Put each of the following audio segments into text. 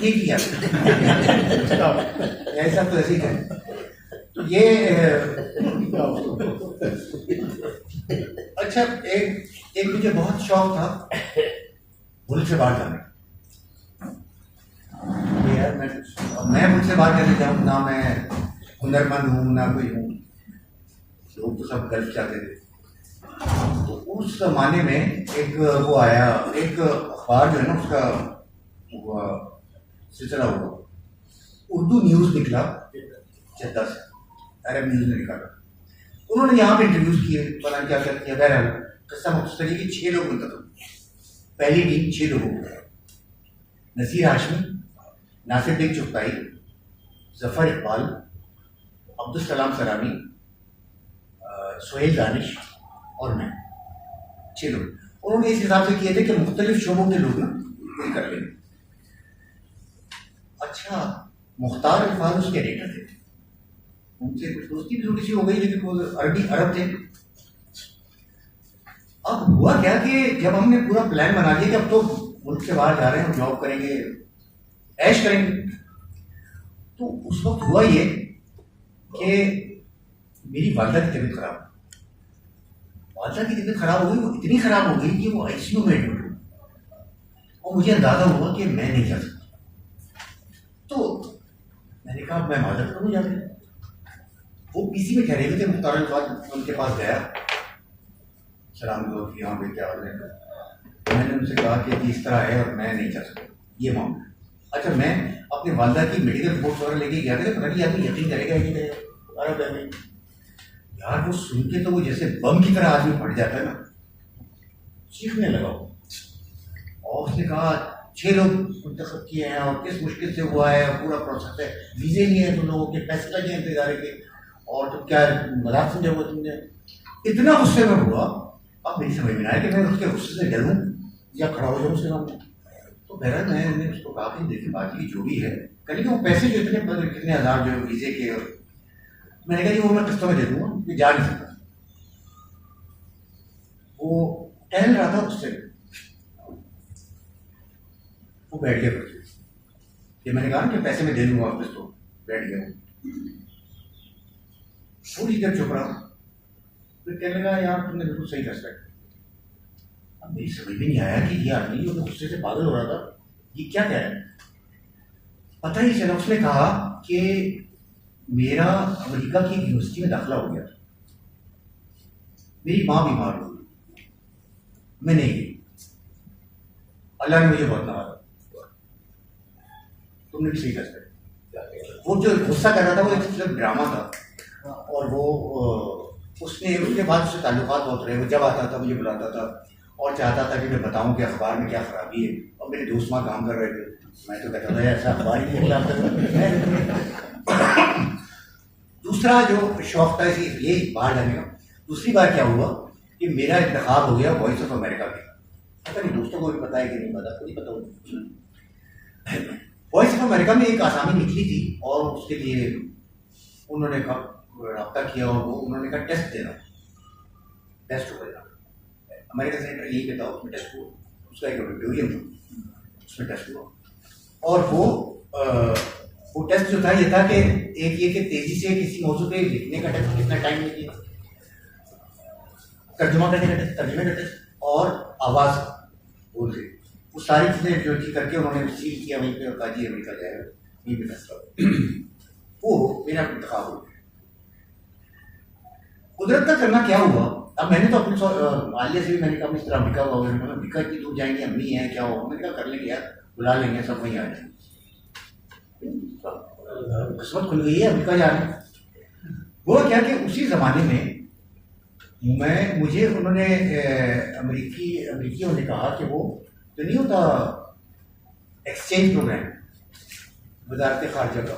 ये किया ऐसा तो ऐसे ही करें। तो ये अच्छा, एक मुझे बहुत शौक था मुल्क से बाहर जाने का। यार मैं मुल्क से बाहर कैसे जाऊँ? ना मैं हुनरमंद हूँ ना कोई हूँ, लोग तो सब गल्फ जाते थे। तो उस जमाने में एक वो आया, एक अखबार जो है ना उसका सिलसिला हुआ, उर्दू न्यूज़ निकला जद्दा से, अरब न्यूज़ ने निकाला। उन्होंने यहाँ पे इंटरव्यूज किए, पता क्या क्या किया। बहरहाल किस्सा मुख्तसर कि 6 लोग मुंतखब, पहली टीम 6 लोगों को, नसीर हाशमी, नासिर बेग चुगताई, जफर इकबाल, अब्दुल सलाम सलामी, सुहेल दानिश और मैं, 6 लोग। उन्होंने इस हिसाब से किए थे कि मुख्तलिफ शोबों के लोग ना कोई कर लेंगे। अच्छा, मुख्तार अल्फाज उसके एडिटर थे, उनसे कुछ दोस्ती भी थोड़ी सी हो गई, लेकिन वो अरब थे। अब हुआ क्या कि जब हमने पूरा प्लान बना लिया कि अब तो मुल्क से बाहर जा रहे हैं, हम जॉब करेंगे, ऐश करेंगे, तो उस वक्त हुआ ये कि मेरी वालदा की तबीयत खराब, वालदा की तबीयत खराब हो गई। वो इतनी खराब हो गई कि वो आईसीयू में एडमिट हुई और मुझे अंदाजा हुआ कि मैं नहीं जा सकता। तो मैंने कहा मैं माजरत करूँ जाके। वो पीसी में ठहरे हुए थे, मुख्तार अल्फाज उनके पास गया, सलाम दोस्त यहाँ पे क्या हाल है। मैंने उनसे कहा कि इस तरह है और मैं नहीं जा सकता, ये मामला। अच्छा, मैं अपनी वालदा की मेडिकल रिपोर्ट वगैरह लेके गया था, पता नहीं आदमी यकीन करेगा कि अरब है यार। वो सुन के तो वो जैसे बम की तरह आदमी फट जाता है ना, चीखने लगा। और उसने कहा 6 लोग मुंतखब किए हैं और किस मुश्किल से हुआ है, पूरा प्रोसेस है, वीज़े नहीं है तुम लोगों के, पैसे लगे हैं इंतजार के, और तो क्या मजाक समझे वो तुमने। इतना गुस्से में हुआ, अब मेरी समझ में आया कि मैं उसके गुस्से से डरूं या खड़ा हो जाऊं उसके सामने। तो बहरहाल मैंने उसको कहा कि देखिए बाकी जो भी है करिए, वो पैसे जो इतने कितने हज़ार जो वीज़े के, मैंने कहा जी वो मैं किस्तों में दे दूंगा, ये जा नहीं सकता। वो टहल रहा था उससे, वो बैठ गया कि मैंने कहा कि पैसे में दे दूंगा वापस, तो बैठ गया। थोड़ी देर चुप रहा, फिर कहने लगा यार तुमने बिल्कुल सही फैसला किया। अब मेरी समझ में नहीं आया कि ये आदमी जो गुस्से से पागल हो रहा था ये क्या कह रहा है। पता ही चला, उसने कहा कि मेरा अमेरिका की यूनिवर्सिटी में दाखिला हो गया, मेरी माँ बीमार हो गई, मैं नहीं गई, अल्लाह ने मुझे बहुत नवाजा, तुमने भी सही फैसला किया। वो जो गुस्सा कर रहा था वो एक सिर्फ ड्रामा था, और वो उसके बाद उससे ताल्लुकात बहुत रहे। वो जब आता था मुझे बुलाता था और चाहता था कि मैं बताऊं कि अखबार में क्या खराबी है, और मेरे दोस्त वहाँ काम कर रहे थे, मैं तो कहता था ऐसा अखबार ही निकला। दूसरा जो शौक था ये बाहर जाने का। दूसरी बार क्या हुआ कि मेरा इंतखाब हो गया वॉइस ऑफ अमेरिका के, पता नहीं दोस्तों को भी पता है कि नहीं पता, नहीं पता। वॉइस ऑफ अमेरिका में एक आसामी निकली थी और उसके लिए उन्होंने रब्ता किया और वो उन्होंने कहा टेस्ट देना, टेस्ट हो गया। अमेरिका सेंटर यही कहता था, उसमें टेस्ट हुआ, उसका एक ऑडिटोरियम था, उसमें टेस्ट हुआ। और वो टेस्ट जो था ये था कि एक ये कि तेजी से किसी मौजूद पे लिखने का टेस्ट, कितना टाइम लगे, तर्जुमा करने का टेस्ट, तर्जुमे का टेस्ट, और आवाज़ बोल के, वो सारी चीज़ें जो थी करके उन्होंने सील किया वहीं पे और कहा जी अमेरिका जाएगा, वहीं पे फैसला। वो मेरा इंतखाब हो गया। कुदरत का करना क्या हुआ, अब मैंने तो अपने मालिया से भी मैंने कहा इस तरह अमेरिका हुआ, अमेरिका की दूर जाएंगे, अम्मी है क्या हो, मैंने कहा कर लेंगे यार, बुला लेंगे सब वहीं आ जाएंगे। किस्मत खुल गई है, अमेरिका जा रहे हैं। वो क्या कि उसी ज़माने में मुझे उन्होंने अमेरिकियों ने कहा कि वो तो नहीं होता एक्सचेंज प्रोग्राम वजारत खारजा का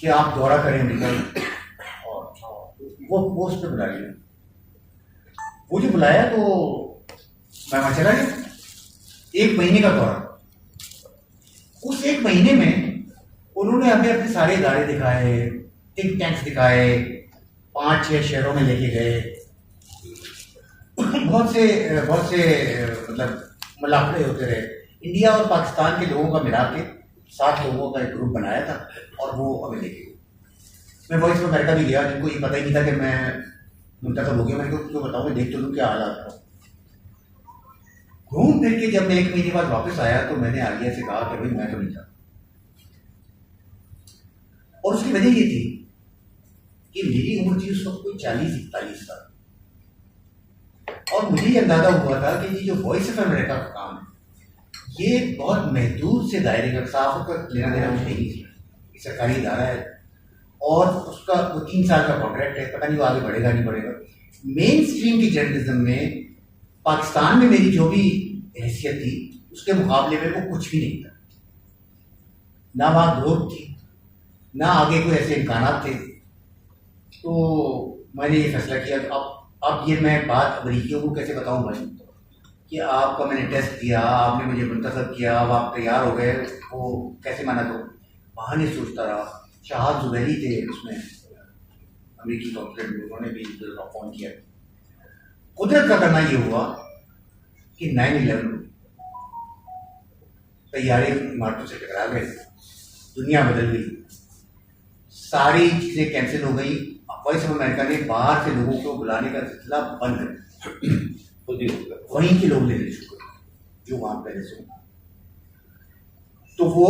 कि आप दौरा करें अमेरिका, और वो पोस्ट पे बुला लिया। वो जो बुलाया तो मैं वहाँ चला गया, 1 महीने का दौरा। उस 1 महीने में उन्होंने हमें अपने सारे इदारे दिखाए, थिंक टैंक्स दिखाए, 5-6 शहरों में लेके गए, बहुत से मतलब मुलाकातें होते रहे। इंडिया और पाकिस्तान के लोगों का मिला के 7 लोगों का एक ग्रुप बनाया था और वो हमें लेके गए। मैं वॉइस ऑफ अमेरिका भी गया, जिनको ये पता ही नहीं था कि मैं मुंतखब हो गया। मैंने कहा क्यों बताऊँ, मैं देख तो लूँ क्या हालात था। घूम फिर के जब मैं 1 महीने बाद वापस आया तो मैंने आलिया से कहा कि भाई मैं तो नहीं था, और उसकी वजह ये थी कि मेरी उम्र थी उस वक्त कोई 40-41 साल, और मुझे ये अंदाजा हुआ था कि ये जो वॉइस ऑफ अमेरिका का काम है ये बहुत महदूद से दायरे का, साफ का लेना देना मुझे नहीं थी। सरकारी इदारा है और उसका वो 3 साल का कॉन्ट्रैक्ट है, पता नहीं वो आगे बढ़ेगा नहीं बढ़ेगा। मेन स्ट्रीम की जर्नलिज्म में पाकिस्तान में मेरी जो भी हैसियत थी उसके मुकाबले में वो कुछ भी नहीं था, ना वहाँ ग्रोथ थी, ना आगे कोई ऐसे इम्कानात थे। तो मैंने ये फैसला किया। अब ये मैं बात अमरीकियों को कैसे बताऊं भाई कि आपका मैंने टेस्ट दिया, आपने मुझे मुंतखब किया, अब आप तैयार हो गए, वो कैसे माना करूँ। बहाने सोचता रहा। शाहद जुबैरी थे उसमें अमेरिकी कॉन्सुलेट में, उन्होंने भी फ़ोन किया। कुदरत का करना ये हुआ कि 9/11 तैयारे इमारतों से टकरा गए, दुनिया बदल गई, सारी चीज़ें कैंसिल हो गई। वॉइस ऑफ अमेरिका ने बाहर से लोगों को बुलाने का सिलसिला बंद कर दिया, वहीं के लोग लेने शुरू कर जो वहाँ पहले से। तो वो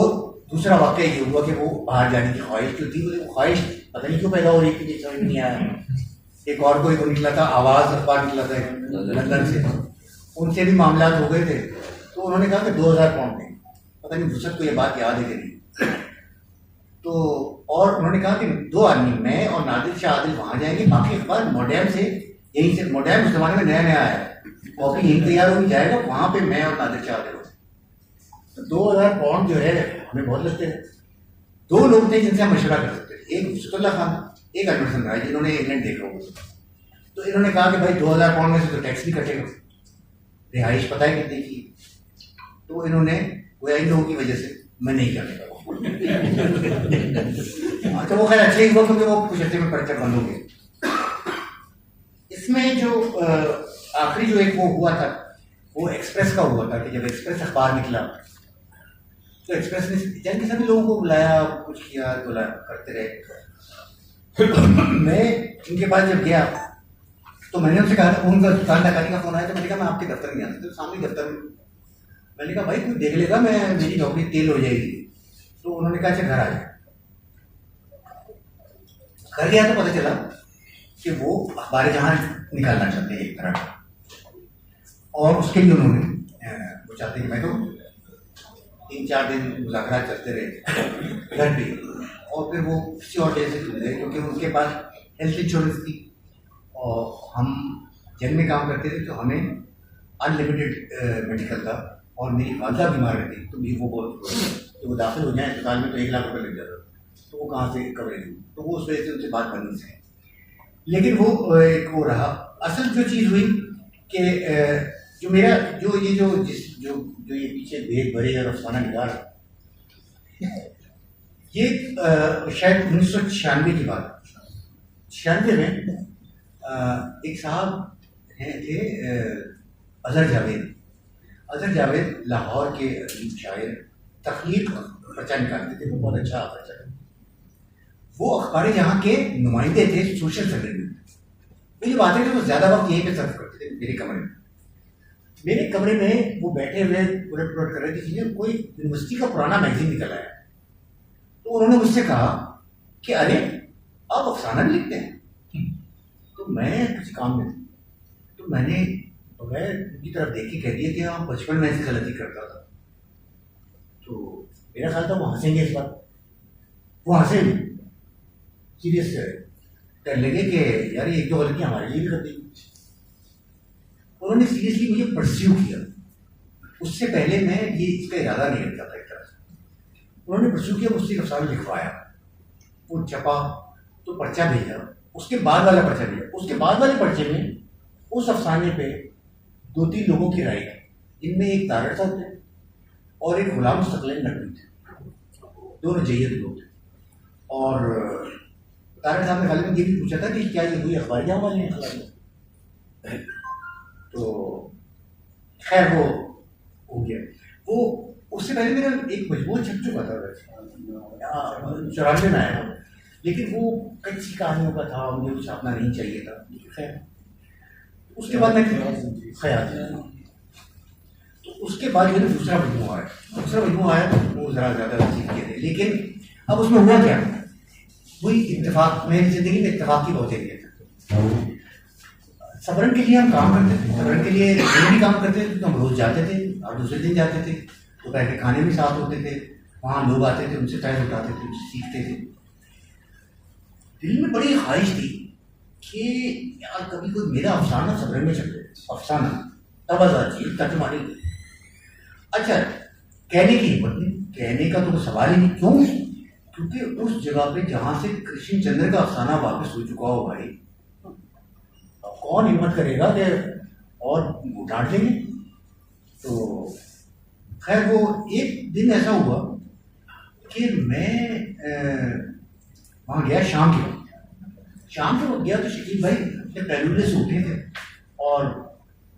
दूसरा वाक़या ये हुआ कि वो बाहर जाने की ख्वाहिश जो थी, वो ख्वाहिश पता नहीं क्यों पैदा हो रही थी, समझ नहीं आया। एक और कोई निकला था, आवाज़ अखबार निकला था लंदन से, उनसे भी मामला हो गए थे। तो उन्होंने कहा कि 2000 पाउंड दें, पता नहीं वसत को ये बात याद है कि नहीं। तो और उन्होंने कहा कि 2 आदमी, मैं और नादिर शाह आदिल वहाँ जाएंगे, बाकी अखबार मोडेम से, यहीं से, मोडेम उस जमाने में नया नया आया, कॉपी यहीं तैयार होगी जाएगा, वहाँ पे मैं और नादिर शाह आदिल। तो 2000 पाउंड जो है हमें बहुत लगते हैं। 2 लोग थे जिनसे हम मशवरा कर सकते थे, एक मुस्तफा खान, एक अनवर राय, जिन्होंने इंग्लैंड देखा होगा। तो इन्होंने कहा कि भाई 2000 पाउंड में से तो टैक्स नहीं कटेगा, रिहाइश पता है कितने की। तो इन्होंने वो इन लोगों की वजह से मैं नहीं करने लगा। तो वो खैर अच्छे ही हुआ क्योंकि वो कुछ अच्छे में पर्चा बंद हो गए। इसमें जो आखिरी जो एक वो हुआ था वो एक्सप्रेस का हुआ था कि जब एक्सप्रेस अखबार निकला तो एक्सप्रेस ने जन के सभी लोगों को बुलाया, कुछ किया, बुलाया, करते रहे। मैं इनके पास जब गया तो मैंने उनसे कहा, उनका दुकान नकारी का फोन आया, तो मैंने कहा मैं आपके दफ्तर में आ सकता हूँ, सामने दफ्तर में। मैंने कहा भाई कोई देख लेगा, मैं मेरी नौकरी तेल हो जाएगी। तो उन्होंने कहा अच्छा घर आ जाए। घर गया तो पता चला कि वो अखबार जहां निकालना चाहते हैं एक तरह का, और उसके लिए उन्होंने वो चाहते हैं कि मैं तो 3-4 दिन मुज़ाकरात चलते रहे घर पे, और फिर वो किसी और जगह से खुल गए क्योंकि उनके पास हेल्थ इंश्योरेंस थी और हम जंग में काम करते थे तो हमें अनलिमिटेड मेडिकल था, और मेरी वालदा बीमार रहती तो भी वो बहुत तो वो दाखिल हो जाए अस्पताल में तो 1 लाख रुपये लग जाता, तो वो कहाँ से कवरेज हुई। तो वो उस वजह से उनसे बात बनी से। लेकिन वो एक वो रहा। असल जो चीज़ हुई कि जो मेरा जो ये जो जिस जो जो ये पीछे भेद भरे और अफसाना निगार, ये शायद 1996 की बात। 96 में एक साहब थे अजहर जावेद। अजहर जावेद लाहौर के शायर, तख्लीक पर्चा निकालते थे, वो बहुत अच्छा पर्चा। वो अखबार यहाँ के नुमाइंदे थे सोशल सर्वे में। तो ये बातें थे, वो ज़्यादा वक्त यहीं पे सर्व करते थे मेरे कमरे में। मेरे कमरे में वो बैठे हुए उलट पुलट कर रहे थे चीज़ें। कोई यूनिवर्सिटी का पुराना मैगजीन निकल आया, तो उन्होंने मुझसे कहा कि अरे आप अफसाना भी लिखते हैं। तो मैं कुछ काम में, तो मैंने मैं उनकी तरफ देख के कह दिया कि हाँ बचपन में ऐसी गलती करता था। तो मेरा ख्याल था वो हंसेंगे इस बात, वो हंसे सीरियस कर लगे कि यार ये 1-2 गलतियाँ हमारे लिए भी कर दी। उन्होंने सीरियसली मुझे परस्यू किया। उससे पहले मैं ये इसका इरादा नहीं रखता था एक तरह से। उन्होंने परस्यू किया, मुझसे एक अफसाना लिखवाया, वो छपा, तो पर्चा भेजा, उसके बाद वाला पर्चा भेजा। उसके बाद वाले पर्चे में उस अफसाने पे 2-3 लोगों की राय है, इनमें एक तारड़ साहब थे और एक गुलाम मुस्तकलिन नकवी थे, दोनों जय्यद लोग थे। और तारड़ साहब ने खाली ये भी पूछा था कि क्या ये हुई अखबारियाँ वाले हैं अखबारियाँ। तो खैर वो हो गया। वो उससे पहले मेरा एक मजबूत छप चुका था वैसे, 94 में आया था, लेकिन वो कच्ची कहानियों का था, मुझे कुछ अपना नहीं चाहिए था। खैर उसके बाद मैं ख्याल, तो उसके बाद मेरा दूसरा मजमूआ आया तो वो ज़रा ज़्यादा सीख के थे। लेकिन अब उसमें हुआ क्या, वही इत्तेफाक, मेरी ज़िंदगी में इत्तेफाक की बहुत अहमियत है। सबरन के लिए हम काम करते थे, सबरन के लिए भी काम करते थे, तो हम रोज़ जाते थे और दूसरे दिन जाते थे, दोपहर के खाने भी साथ होते थे, वहाँ लोग आते थे, उनसे टाइम उठाते थे, उनसे सीखते थे। दिल में बड़ी ख्वाहिश थी कि यार कभी कोई मेरा अफसाना सबरन में छपे, अफसाना तबाजा चीज तर्जुमानी। अच्छा, कहने की हिम्मत नहीं, कहने का तो सवाल ही नहीं। क्यों? क्योंकि उस जगह पे जहां से कृष्ण चंद्र का अफसाना वापस हो चुका हो भाई, अब कौन हिम्मत करेगा कि और डांट लेंगे। तो खैर वो एक दिन ऐसा हुआ कि मैं वहाँ गया शाम के वक्त गया, तो शकील भाई अपने पहलूले से उठे थे और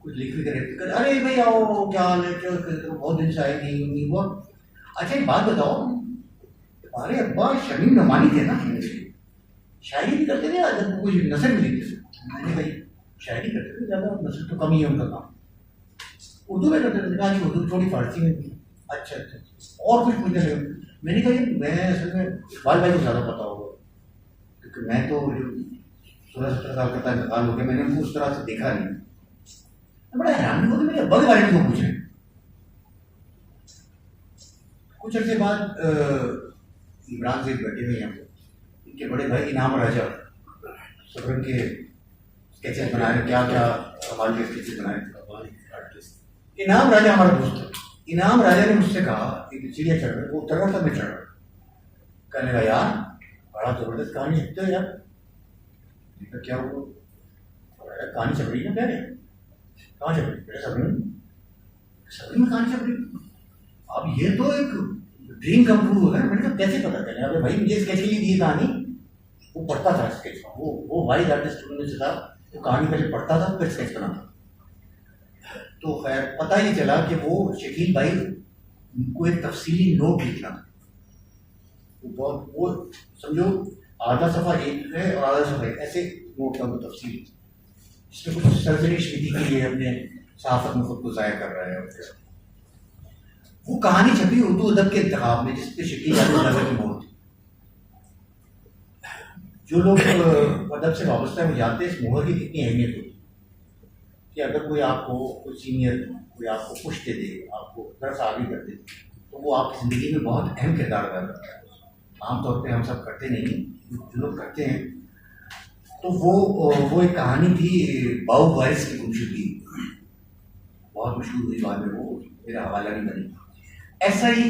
कुछ लिख भी करे, अरे भाई आओ, क्या हाल है, बहुत दिन से आए नहीं हुआ। अच्छा एक बात बताओ, हमारे अब्बा शमीम नमानी थे ना, शायरी भी करते थे, अदब कुछ नसर भी लिखते थे। मैंने भाई शायरी करते थे ज़्यादा, नसर तो कम ही है उनका काम, उर्दू में करते थे। कहा उर्दू थोड़ी फारसी में थी। अच्छा और कुछ पूछने लगे। मैंने कहा मैं असल में इकबाल भाई को ज़्यादा पता होगा, क्योंकि मैं तो 16-17 साल का इंतकाल हो गया, मैंने उनको उस तरह से देखा नहीं। मैं बड़ा हैरान हुआ कि मेरे अब्बा के बारे में क्यों पूछ रहे हैं। कुछ अर्से बाद इमरान से बैठे हुए हैं, इनके बड़े भाई इनाम राजा सबरन के स्केचेस बनाए, क्या क्या कमाल के स्केचेस बनाए। इनाम राजा हमारा दोस्त है। इनाम राजा ने मुझसे कहा, एक चिड़िया चढ़ रहा, वो उतर रहा था, मैं चढ़ रहा, कहने लगा यार बड़ा जबरदस्त कहानी लिखते हो यार। क्या हुआ? कहानी छप रही है क्या? कहाँ छप रही? सबरन में कहानी छप रही। अब ये तो एक ड्रीम कम ट्रू होगा। मैंने कहा कैसे पता चले? अरे भाई मुझे स्केच के लिए दी कहानी, वो पढ़ता था स्केच, वो वाइज आर्टिस्ट में से था, वो कहानी पहले पढ़ता था फिर स्केच बनाता। तो खैर पता ही चला कि वो शकील भाई को एक तफसीली नोट लिखना था। वो समझो आधा सफा एक है और आधा सफा एक, ऐसे नोट का वो तफसीली, जिसमें कुछ सर्जरी स्मृति के लिए अपने सहाफत में खुद को जाहिर कर रहा है। वो कहानी छपी उर्दू अदब के इंतखाब में, जिसपे शकील भाई की मौत थी। जो लोग अदब से वाबस्ता है वो जानते हैं इस मोहर की कितनी अहमियत होती है, कि अगर कोई आपको, कोई सीनियर कोई आपको पुश दे दे, आपको तरफ आगे कर दे, तो वो आपकी ज़िंदगी में बहुत अहम किरदार अदा करता है। आमतौर पे हम सब करते नहीं, जो लोग करते हैं। तो वो एक कहानी थी बाऊ वारिस की गुमशुदगी, बहुत मशहूर हुई बाद में, वो मेरा हवाला नहीं बनी। ऐसा ही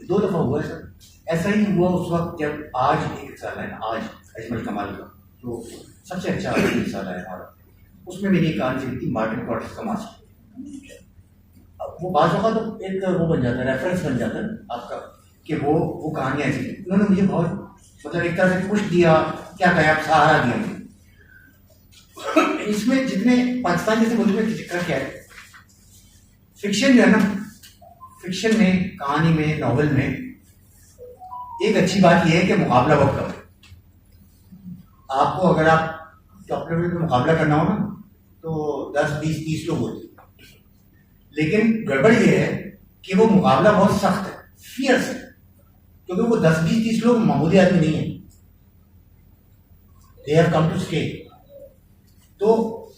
2 दफ़ा हुआ सर। ऐसा ही हुआ उस वक्त जब आज एक साल है, आज अजमल कमाल का जो सबसे अच्छा साल है हमारा, उसमें मेरी एक कहानी चली थी मार्टिन कॉर्टेस का मास्टर। अब वो बाज़ औक़ात तो एक वो बन जाता है, रेफरेंस बन जाता है आपका, कि वो कहानियाँ ऐसी थी। उन्होंने मुझे बहुत मतलब एक तरह से पुश दिया, क्या कहें आप, सहारा दिया मुझे। इसमें जितने पाकिस्तान जैसे मुल्क में जिक्र क्या है, फिक्शन जो है ना, फिक्शन में, कहानी में, नॉवल में एक अच्छी बात यह है कि मुकाबला बहुत कम है। आपको अगर आप चॉकलेट में मुकाबला करना हो ना, तो 10, 20, 30 लोग होते हैं। लेकिन गड़बड़ यह है कि वो मुकाबला बहुत सख्त है, फियर्स है, क्योंकि वो 10, 20, 30 लोग मामूली आदमी नहीं है, they have come to stay. तो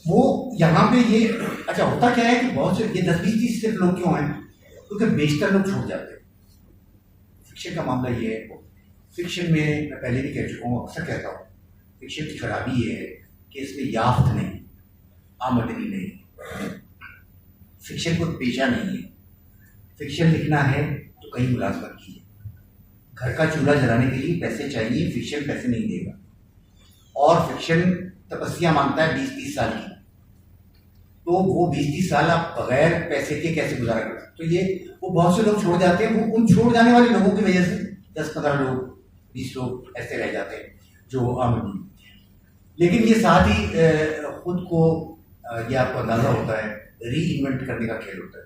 वो यहाँ पे ये अच्छा होता क्या है कि बहुत से ये 10, 20, 30 सिर्फ लोग क्यों हैं, क्योंकि बेशतर लोग छूट जाते हैं। फिक्शन का मामला ये है, फिक्शन में मैं पहले भी कह चुका हूँ, अक्सर कहता हूँ, फिक्शन की खराबी ये है कि इसमें याफ्त नहीं, आमदनी नहीं, फिक्शन को पेशा नहीं है। फिक्शन लिखना है तो कहीं मुलाजमत कीजिए, घर का चूल्हा जलाने के लिए पैसे चाहिए, फिक्शन पैसे नहीं देगा। और फिक्शन तपस्या मांगता है 20-30 साल की, तो वो 20-30 साल आप बगैर पैसे के कैसे गुजारा कर सकते? तो ये वो बहुत से लोग छोड़ जाते हैं, वो उन छोड़ जाने वाले लोगों की वजह से 10-15 लोग, 20 लोग ऐसे रह जाते हैं जो आमदनी। लेकिन ये साथ ही खुद को, ये आपको अंदाजा होता है, री इन्वेंट करने का खेल होता है।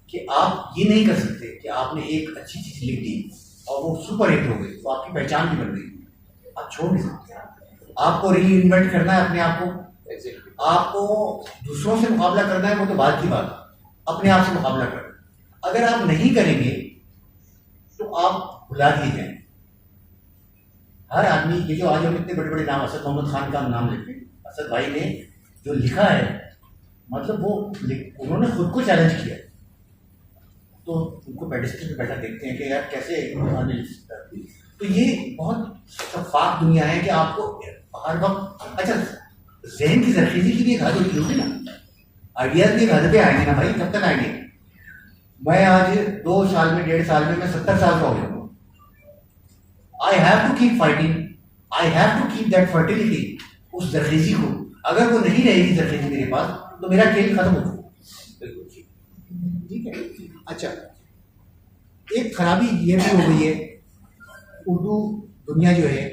कि आप ये नहीं कर सकते कि आपने एक अच्छी चीज लिख दी और वो सुपर हिट हो गई तो आपकी पहचान भी बन गई, आप छोड़ नहीं सकते। आपको री इन्वेंट करना है अपने आप को, आपको दूसरों से मुकाबला करना है, वो तो बात की बात है, अपने आप से मुकाबला करना है। अगर आप नहीं करेंगे तो आप भुला दिए जाएंगे। हर आदमी, ये जो आज हम इतने बड़े बड़े नाम, असद मोहम्मद खान का नाम लेते हैं, असद भाई ने जो लिखा है, मतलब वो उन्होंने खुद को चैलेंज किया, तो उनको पेडिस्टल पे बैठा देखते हैं कि यार कैसे उन्होंने लिख सकता है। तो ये बहुत शफाफ दुनिया है कि आपको हर वक्त, अच्छा जहन की जरखेजी की भी एक हद होती होगी ना, आइडियाज भी एक हद पे आएंगे ना भाई, कब तक आएंगे? मैं आज 2 साल में 1.5 साल में मैं 70 साल का हो गया हूँ। I have to keep fighting, I have to keep that fertility, उस जरखेजी को। अगर वो नहीं रहेगी जरखेजी मेरे पास तो मेरा खेल खत्म हो जाएगा। ठीक है। अच्छा, एक खराबी ये भी हो गई है, उर्दू दुनिया जो है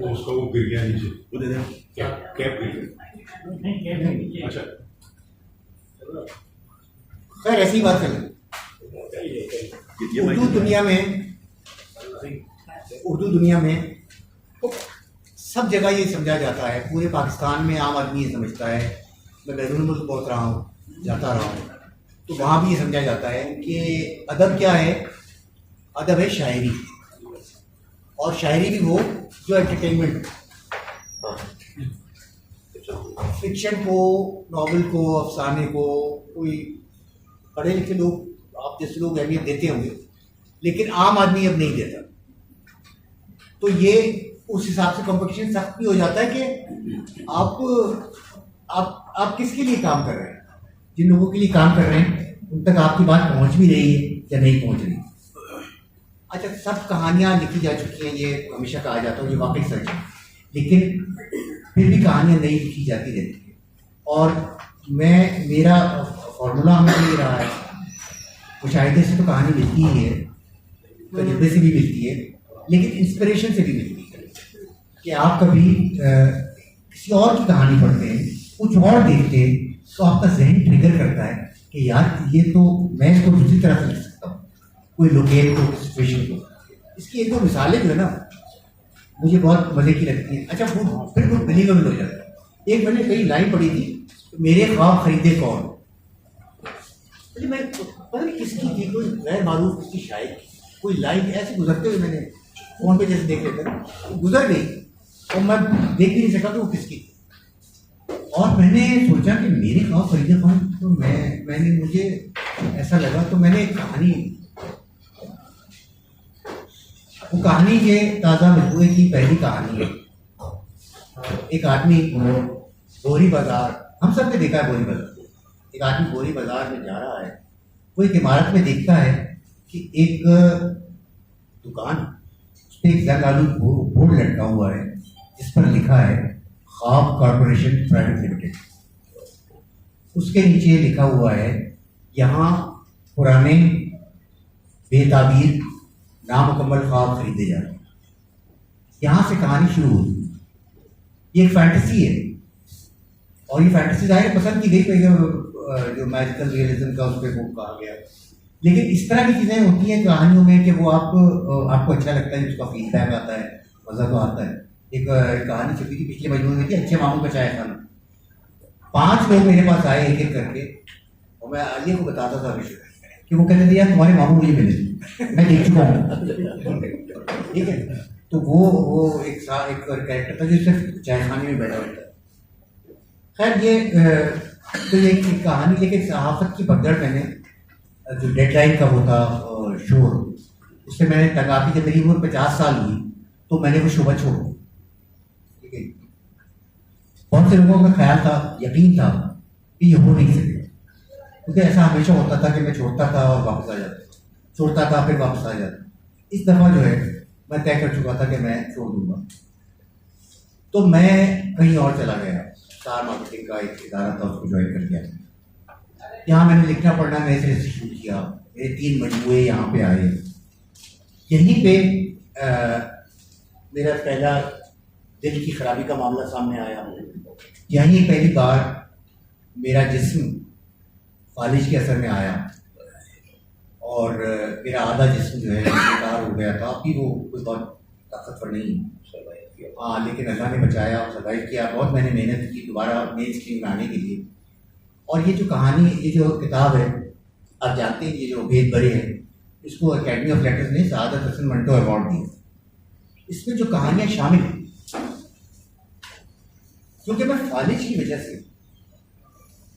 उसका वो गिर गया नीचे, वो दे दे कैप गिर गया। अच्छा खैर ऐसी बात है। उर्दू दुनिया में तो सब जगह ये समझा जाता है, पूरे पाकिस्तान में आम आदमी ये समझता है, मैं बैरून मुल्क पहुँच रहा हूँ, जाता रहा हूँ, तो वहाँ भी ये समझा जाता है कि अदब क्या है, अदब है शायरी, और शायरी भी वो जो एंटरटेनमेंट, फिक्शन को, नॉवल को, अफसाने को कोई पढ़े लिखे लोग, आप जैसे लोग अहमियत देते होंगे, लेकिन आम आदमी अब नहीं देता। तो ये उस हिसाब से कंपटीशन सख्त भी हो जाता है कि आप किसके लिए काम कर रहे हैं, जिन लोगों के लिए काम कर रहे हैं उन तक आपकी बात पहुंच भी रही है या नहीं पहुंच रही। अच्छा, सब कहानियां लिखी जा चुकी हैं, ये हमेशा कहा जाता है, ये वाकई सच है, लेकिन फिर भी कहानियां नई लिखी जाती रहती है। और मेरा फॉर्मूला हमें ये रहा है, मुशाहिदे से तो कहानी मिलती ही है, तजुर्बे से भी मिलती है, लेकिन इंस्पिरेशन से भी मिलती है कि आप कभी किसी और की कहानी पढ़ते हैं, कुछ और देखते हैं, तो आपका जहन ट्रिगर करता है कि यार ये तो मैं इसको दूसरी तरह से लिख सकता हूँ, कोई लोकेल को, सिचुएशन को। इसकी एक दो मिसालें जो है ना मुझे बहुत मजे की लगती है। अच्छा, वो फिर वो बिलीवेबल हो जाता है। एक मैंने कई लाइन पढ़ी थी, मेरे ख्वाब खरीदे कौन, मैं पता नहीं किसकी थी, कोई गैर मारूफ किसकी शायद कोई लाइन ऐसे गुजरते हुए मैंने फोन पे जैसे देख लेते हैं, गुजर गई और मैं देख भी नहीं सका कि वो किसकी। और मैंने सोचा कि मेरे ख्वाब खरीदे कौन, तो मैंने मुझे ऐसा लगा, तो मैंने एक कहानी, वो कहानी ये ताज़ा मजबूए की पहली कहानी है। एक आदमी बोरी बाजार, हम सब ने देखा है बोरी बाजार, एक आदमी बोरी बाजार में जा रहा है, वो एक इमारत में देखता है कि एक दुकान, उस पर एक जरगालू बोर्ड लटका हुआ है जिस पर लिखा है ख्वाब कॉर्पोरेशन प्राइवेट लिमिटेड। उसके नीचे लिखा हुआ है यहाँ पुराने बेताबीर नामुकम्मल ख्वाब खरीदे जा रहे हैं। यहाँ से कहानी शुरू हुई। ये एक फैंटेसी है, और ये फैंटेसी जाहिर पसंद की गई, जो मैजिकल रियलिज्म का उस पर वो कहा गया। लेकिन इस तरह की चीज़ें होती हैं कहानियों में कि वो आपको अच्छा लगता है, उसका फीडबैक आता है, मज़ा तो आता है। एक कहानी छपी थी पिछले महीने में थी, अच्छे मामू का चाय खाना। 5 लोग मेरे पास आए एक एक करके, और मैं आलिया को बताता था विषय कि वो कहते थे यार तुम्हारे मामू मुझे मिले, मैं देख चुका हूँ। ठीक है, तो वो एक कैरेक्टर था जो सिर्फ चाय खाने में बैठा होता है। खैर ये तो ये एक कहानी, लेकिन सहाफत की भगदड़ मैंने जो डेडलाइन का होता शोर, उससे मैंने तगापी, जब मेरी उम्र 50 साल हुई तो मैंने वो शोभा छोड़ दी। ठीक है, बहुत से लोगों का ख्याल था, यकीन था कि ये हो नहीं सके, क्योंकि ऐसा हमेशा होता था कि मैं छोड़ता था और वापस आ जाता, छोड़ता था फिर वापस आ जाता। इस दफ़ा जो है मैं तय कर चुका था कि मैं छोड़ दूंगा, तो मैं कहीं और चला गया। स्टार मार्केटिंग का एक इदारा था, उसको ज्वाइन कर दिया। यहाँ मैंने लिखना पढ़ना नए सिरे से शुरू किया, मेरे 3 मजमूए यहाँ पे आए। यहीं पे मेरा पहला दिल की खराबी का मामला सामने आया। यहीं पहली बार मेरा जिस्म फालिज के असर में आया और मेरा आधा जिस्म जो है बेकार हो गया था। अभी वो कोई बहुत ताकतवर नहीं, हाँ, लेकिन अल्लाह ने बचाया और सर्वाइव किया। बहुत मैंने मेहनत की दोबारा मेन स्ट्रीम में आने के लिए। और ये जो कहानी, ये जो किताब है, आप जानते हैं ये जो भेद भरे है, इसको अकेडमी ऑफ लेटर्स ने सआदत हसन मंटो अवार्ड दिया। इसमें जो कहानियाँ शामिल हैं, क्योंकि मैं फालिज की वजह से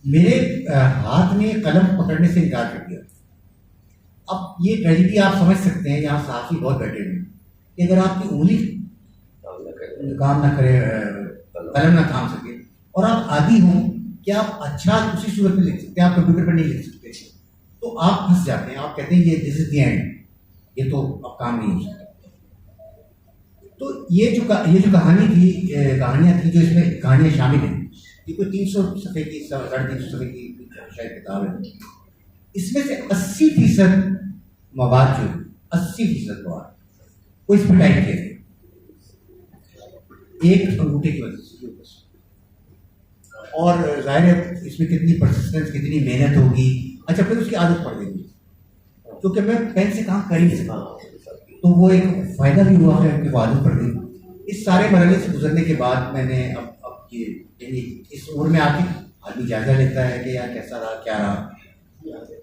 मेरे हाथ में कलम पकड़ने से इनकार कर दिया। अब ये ट्रेजेडी आप समझ सकते हैं, यहाँ साथी बहुत बैठे हुए हैं कि अगर आपकी उंगली काम ना करे, कलम ना थाम सके और आप आदी हो कि आप अच्छा उसी सूरत में लिख सकते हैं, आप कंप्यूटर पर नहीं लिख सकते, तो आप फंस जाते हैं। आप कहते हैं ये दिस इज द एंड, ये तो अब काम नहीं हो सकता। तो ये जो कहानी थी, कहानियाँ थी जो इसमें कहानियाँ शामिल हैं, ये कोई 300 सफ़े की 350 सफ़े की शायद किताब है। इसमें से 80% मवाद जो 80% मवाद वो इस पर टाइप किए थे, एक अंगूठे की वजह से। और जाहिर है इसमें कितनी परसिस्टेंस, कितनी मेहनत होगी। अच्छा, फिर उसकी आदत पड़ गई, क्योंकि मैं पेन से काम कर ही नहीं सकता, तो वो एक फ़ायदा भी हुआ है कि वो आदत पड़ गई। इस सारे मरहले से गुजरने के बाद मैंने अब ये यानी इस उम्र में आके आदमी जायजा लेता है कि यार कैसा रहा, क्या रहा।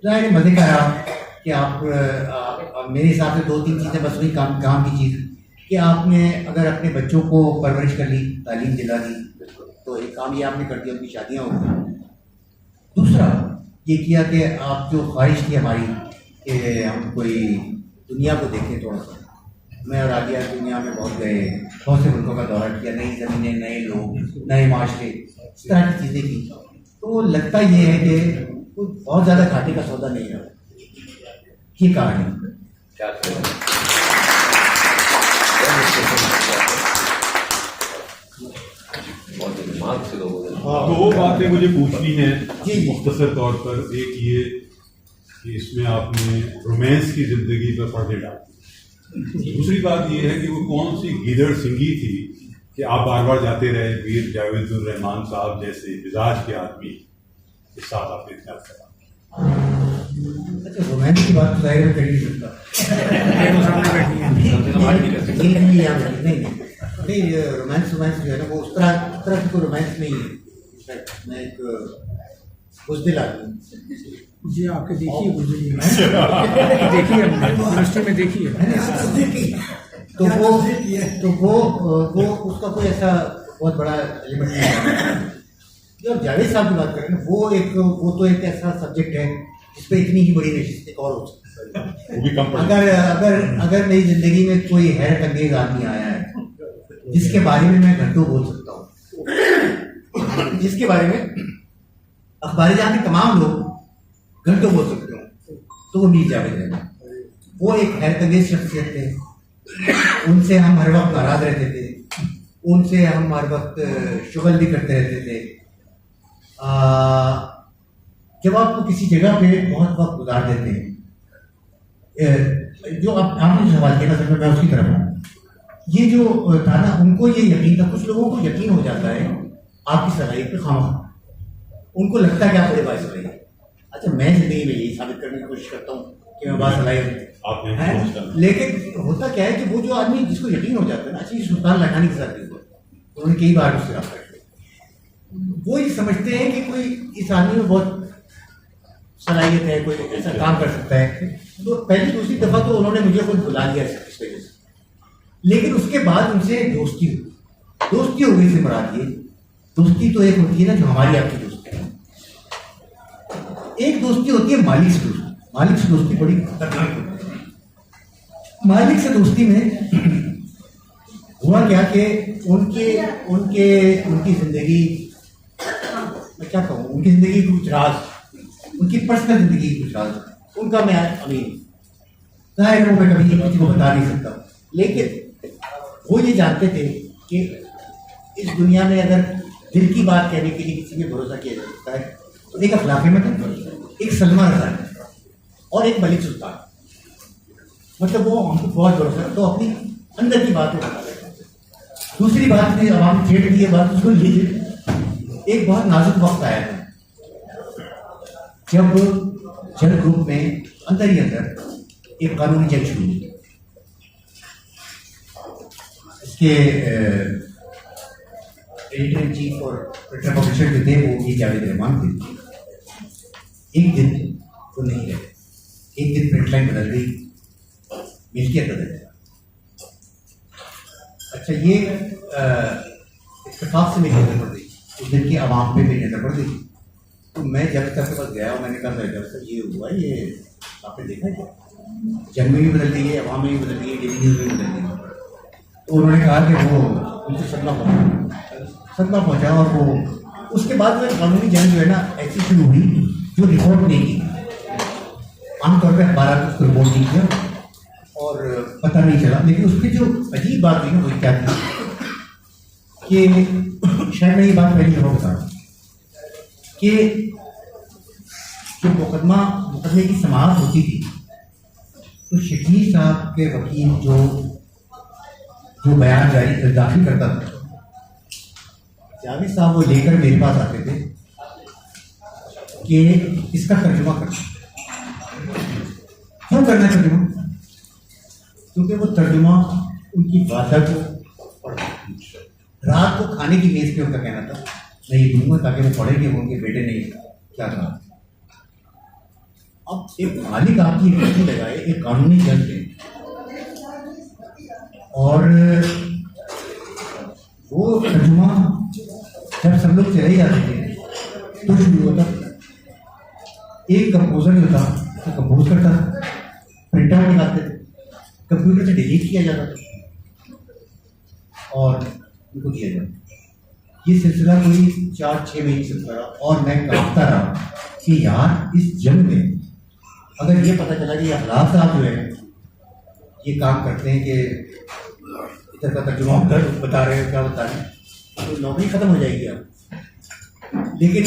जाहिर मज़े का रहा कि आप मेरे हिसाब से 2-3 चीज़ें बस वही काम की चीज़ कि आपने अगर अपने बच्चों को परवरिश कर ली, तालीम दिला दी, तो एक काम ये आपने कर दिया, उनकी शादियाँ हो गई। दूसरा ये किया कि आप जो ख्वाहिश थी हमारी कि हम कोई दुनिया को देखें थोड़ा सा, मैं और आलिया दुनिया में बहुत गए, बहुत से मुल्कों का दौरा किया, नई ज़मीनें, नए लोग, नए माशरे, इस तरह की चीज़ें की। तो लगता ये है कि कोई बहुत ज़्यादा घाटे का सौदा नहीं रहा। ये कहानी दो बातें मुझे पूछनी है मुख्तसर तौर पर। एक ये कि इसमें आपने रोमांस की जिंदगी पर पर्दे डाले। दूसरी बात ये है कि वो कौन सी गिदड़ सिंगी थी कि आप बार बार जाते रहे वीर जावेदुर रहमान साहब जैसे मिजाज के आदमी के साथ आपने इतना करा। अच्छा, रोमांस की बात तो जाहिर कर नहीं सकता, नहीं रोमांस जो है ना वो उस तरह की कोई रोमांस नहीं है। मैं एक बुज़दिल आदमी जी, आपके देखिए बुज़दिल देखिए यूनिवर्सिटी में देखिए, तो वो उसका कोई ऐसा बहुत बड़ा एलिमेंट नहीं है। जब जावेद साहब की बात करें ना, वो तो एक ऐसा सब्जेक्ट है जिस पे इतनी ही बड़ी नशिस्त एक और हो सकती है। अगर मेरी जिंदगी में कोई हैरत अंगेज आदमी आया है जिसके बारे में मैं घंटों बोल सकता हूँ, जिसके बारे में अखबार जहाँ के तमाम लोग घंटों बोल सकते हो, तो वो मीर जावेद है। वो एक हैरत अंगेज शख्सियत थे, उनसे हम हर वक्त नाराज रहते थे, उनसे हम हर वक्त शुगल भी करते रहते थे। जब आपको किसी जगह पे बहुत वक्त गुजार देते हैं, जो आपने सवाल किया ना, मैं उसकी तरफ हूँ। ये जो था ना, उनको ये यकीन था, कुछ लोगों को यकीन हो जाता है आपकी सलाहियत पे खामा, उनको लगता है कि आप बड़े बासलाही हैं। अच्छा, मैं जिंदगी में यही साबित करने की कोशिश करता हूँ कि मैं बासलाही हूँ, लेकिन होता क्या है कि वो जो आदमी जिसको यकीन हो जाता है ना, अच्छा सुल्तान लखानी के साथ उन्होंने कई बार उससे रब्ता किया, वो ये समझते हैं कि कोई इस आदमी में बहुत सलाहियत है, कोई ऐसा काम कर सकता है। तो पहली दूसरी दफा तो उन्होंने मुझे खुद बुला लिया इस वजह से, लेकिन उसके बाद उनसे दोस्ती हो गई। से मरा दिए दोस्ती तो एक होती है ना जो हमारी आपकी दोस्ती है, एक दोस्ती होती है मालिक से दोस्ती। मालिक से दोस्ती बड़ी खतरनाक होती है। मालिक से दोस्ती में हुआ क्या कि उनकी जिंदगी, मैं क्या कहूँ, उनकी जिंदगी की कुछ राज, उनकी पर्सनल जिंदगी की कुछ राज, उनका मैं अमीर जाहिर है मैं कभी किसी को बता नहीं सकता, लेकिन वो ये जानते थे कि इस दुनिया में अगर दिल की बात कहने के लिए किसी पे भरोसा किया जा सकता है तो एक अखलाक में एक सलमा रजा है और एक मलिक सुल्तान, मतलब वो हमको बहुत भरोसा है, तो अपनी अंदर की बात बता देता है। दूसरी बात में आवाम छेड़ की बात उसको लीजिए, एक बहुत नाजुक वक्त आया था जब जल ग्रुप में अंदर ही अंदर एक कानूनी जंग शुरू हुई। इसके एडिटर इन चीफ और पब्लिशर जो थे वो ये जावेद रहमान थे। एक दिन वो नहीं रहे, एक दिन प्रिंट लाइन बदल गई, मिल्कियत बदल गई। अच्छा, ये इत्तेफाक से मेरी नजर पड़ गई, उस दिन की आवाम पे मेरी नजर पड़ गई। तो मैं जब तक के पास गया और मैंने कहा सर ये हुआ, ये आपने देखा क्या, जंग में भी बदल गई है, आवाम में भी बदल गई है, डेली न्यूज़ में भी बदल गई है। तो उन्होंने कहा कि वो उनको सदमा पहुँचा और वो उसके बाद में कानूनी जंग जो है ना ऐसी शुरू हुई जो रिपोर्ट नहीं की। आमतौर पर अखबार उसको रिपोर्ट नहीं किया और पता नहीं चला, लेकिन उसकी जो अजीब बात हुई ना वो क्या थी कि शायद मैं ये बात पहली दफा बता रहा हूँ कि जो मुकदमे की समाअत होती थी तो शकील साहब के वकील जो बयान दाखिल करता था, जावेद साहब वो लेकर मेरे पास आते थे कि इसका तर्जुमा करना। क्यों करना तर्जुमा? क्योंकि वो तर्जुमा उनकी वादा को पढ़ा, रात को खाने की मेज पे उनका कहना था मैं ये दूंगा ताकि वो पढ़े कि उनके बेटे ने क्या कहा। अब एक मालिक आपकी ड्यूटी लगाए एक कानूनी जज ने, और वो तर्जुमा जब सब लोग चले जाते थे तो शुरू होता, एक कंपोजर जो था तो कंपोज करता, प्रिंट आउट निकालते थे, कंप्यूटर से डिलीट किया जाता था और उनको दिया जाता। ये सिलसिला कोई 4-6 महीने चलता रहा और मैं कांपता रहा कि यार इस जंग में अगर ये पता चला कि अखलाक साहब जो है ये काम करते हैं कि इधर का तर्जुमा उधर बता रहे हैं क्या बता रहे हैं, तो नौकरी खत्म हो जाएगी आप। लेकिन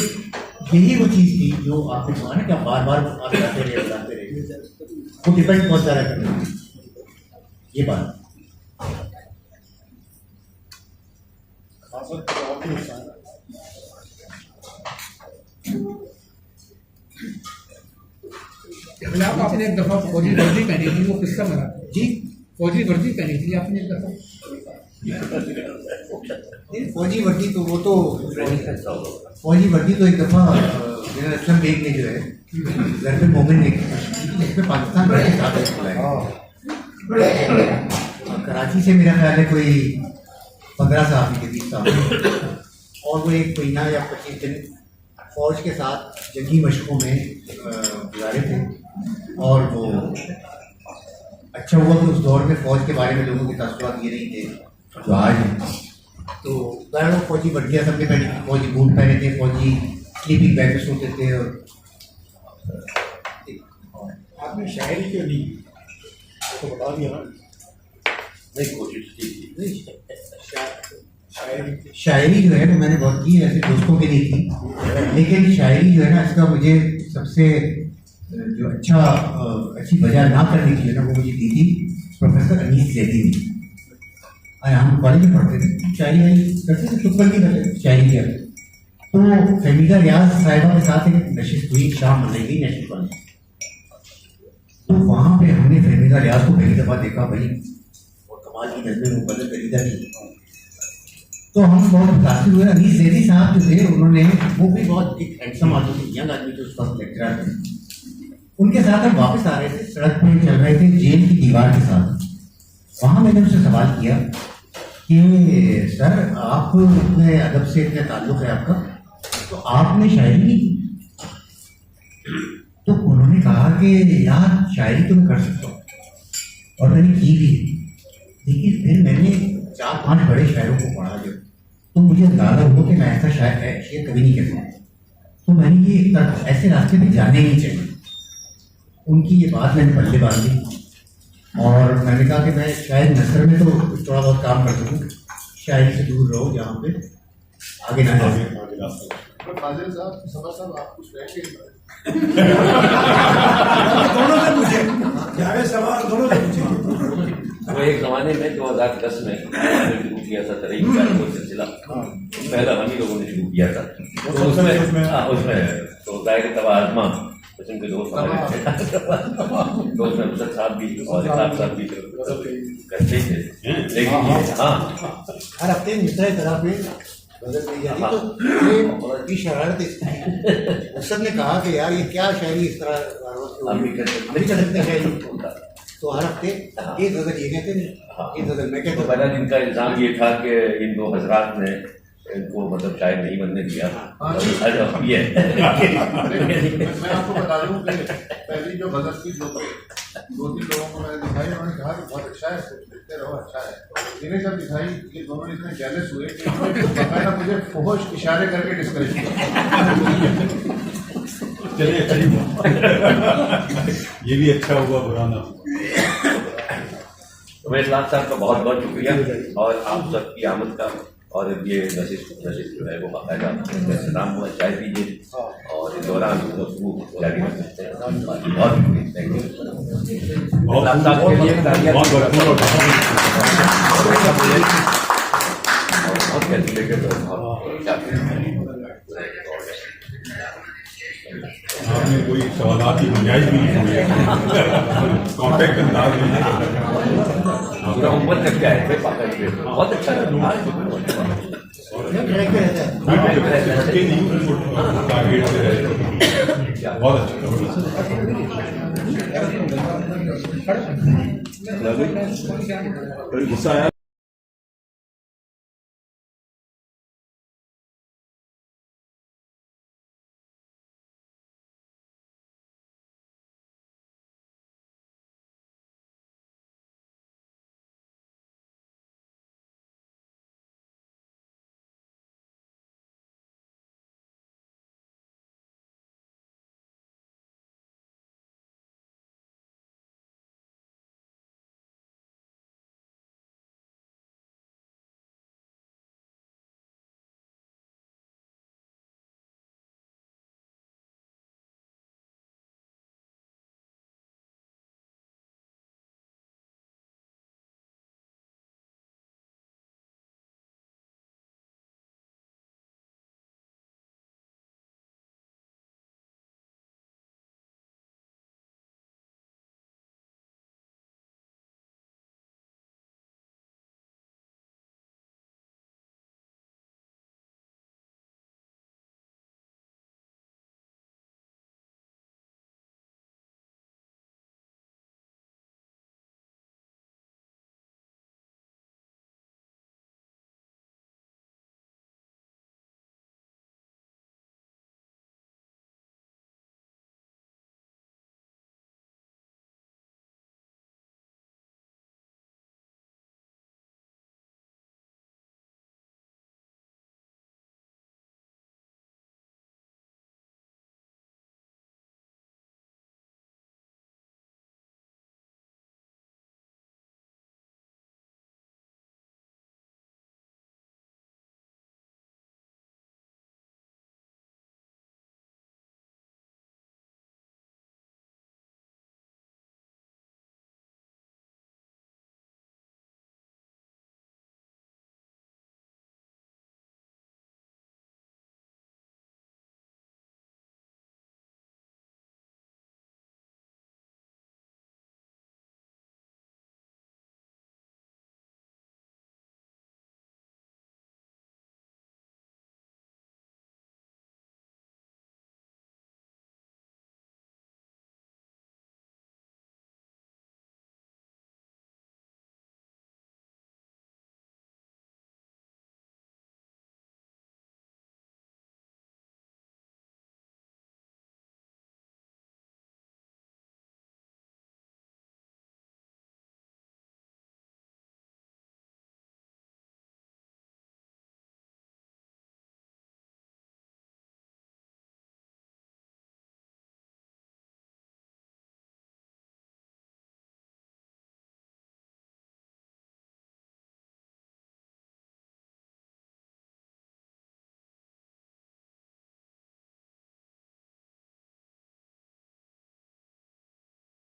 यही वो चीज़ थी जो आपने कहा ना कि आप बार बार बताते रहे, वो डिपेंड बहुत ज़्यादा करते हैं ये बात। आपने एक दफा फौजी वर्दी पहनी थी, वो किसका बना जी? फौजी वर्दी पहनी थी आपने एक दफा। फौजी वर्दी तो वो तो फौजी वर्दी तो एक दफा जनरल असलम बेग ने जो है घर पे मोमिन ने इसमें पाकिस्तान के साथ कराची से मेरा ख्याल है कोई 15 साल के 20 साल, और वो एक महीना या 25 दिन फौज के साथ जंगी मशकों में गुजारे थे। और वो अच्छा हुआ कि उस दौर में फौज के बारे में लोगों के तसव्वुरात ये नहीं थे जो आज हैं। तो बहर वो फौजी वर्दियाँ सबने पहनी थी, फौजी बूट पहने थे, फौजी स्लीपिंग बैग में सोते थे। और आपने शायरी क्यों नहीं तो बता दिया ना, नहीं कोशिश की शायरी जो है वो मैंने बहुत की, ऐसे दोस्तों के लिए की, लेकिन शायरी जो है ना इसका मुझे सबसे जो अच्छी वजह ना करने की ना वो मुझे दी थी प्रोफेसर अनीस जैदी ने। हम कॉलेज में पढ़ते थे, शायरी वायरी करते थे, टुकड़ की करते शायरी किया। तो फहमीदा रियाज साहिबा के साथ एक नशिस्त हुई, शाम मनाई गई नेशनल कॉलेज। तो वहाँ पे हमने फहमीदा रियाज को पहली दफ़ा देखा भाई, और कमाल की नज़में मुकदर खरीदा की। तो हम बहुत मुतासिर हुए। अनीस जैदी साहब जो थे उन्होंने, वो भी बहुत एक हैंडसम आदमी थे, यंग आदमी थे, उस वक्त लेक्चरर थे। उनके साथ हम वापस आ रहे थे, सड़क पे चल रहे थे जेल की दीवार के साथ। वहाँ मैंने उनसे सवाल किया कि सर आप इतने अदब से इतने ताल्लुक़ है आपका, तो आपने शायरी नहीं की? तो उन्होंने कहा कि यार शायरी तो मैं कर सकता हूँ, और मैंने की भी। लेकिन फिर मैंने 4-5 बड़े शायरों को पढ़ा जब, तो मुझे अंदाजा हुआ कि मैं ऐसा शेर कभी नहीं कर सकता। तो मैंने ये ऐसे रास्ते पे जाने नहीं चाहिए। उनकी ये बात मैंने पल्ले बांध दी और मैंने कहा कि मैं शायद नसर में तो थोड़ा बहुत काम कर सकूँ, शायरी से दूर रहो जहाँ पे आगे ना जाए। फाजिल साहब, समर साहब, आप कुछ कह के दोनों से पूछे, जावेद सवाल दोनों से पूछे। वो एक जमाने में 2010 में हमने शुरू किया था तरह का सिलसिला, पहला हम ही लोगों ने शुरू किया था। तो उसमें तो दायरे तबा आजमा उसमें के दोस्त हमारे तो उसमें मुसद साहब भी और इसाब साहब भी करते थे, लेकिन हाँ हर हफ्ते मित्र तरह पे बदल दी जाती तो ये शरारत उसद ने कहा कि यार ये क्या शायरी इस तरह हम भी कर सकते हैं शायरी तो हर हफ्ते एक गजल ये कहते थे, एक गजल मैं कहता तो पहला दिन का इल्जाम ये था कि इन दो हजरात ने इनको मतलब शायद नहीं बनने दिया। ये मैं आपको बता दूं कि पहली जो गजल थी जो 2-3 लोगों को मैंने दिखाई, उन्होंने कहा कि बहुत अच्छा है, लिखते रहो, अच्छा है। इन्हें जब दिखाई ये दोनों इतने जेलस हुए कि मैंने मुझे फुहश इशारे करके डिस्करेज किया। चलिए अच्छा ही हुआ। ये भी अच्छा हुआ, बुरा ना हुआ। तो मैं इस्लाम साहब का बहुत बहुत शुक्रिया और आप सबकी आमद का, और ये नशिश जो है वो बाकायदा इस्तेमाल हुआ, चाय पीजिए और इस दौरान जारी रख सकते हैं। बहुत थैंक यू। बहुत कैलकुलेटेड आपने कोई सवालात की गुंजाइश भी नहीं हुई, कॉन्टैक्ट अंदाज में पूरा उम्र तक क्या है बहुत अच्छा लगा। बहुत अच्छा। गुस्सा आया।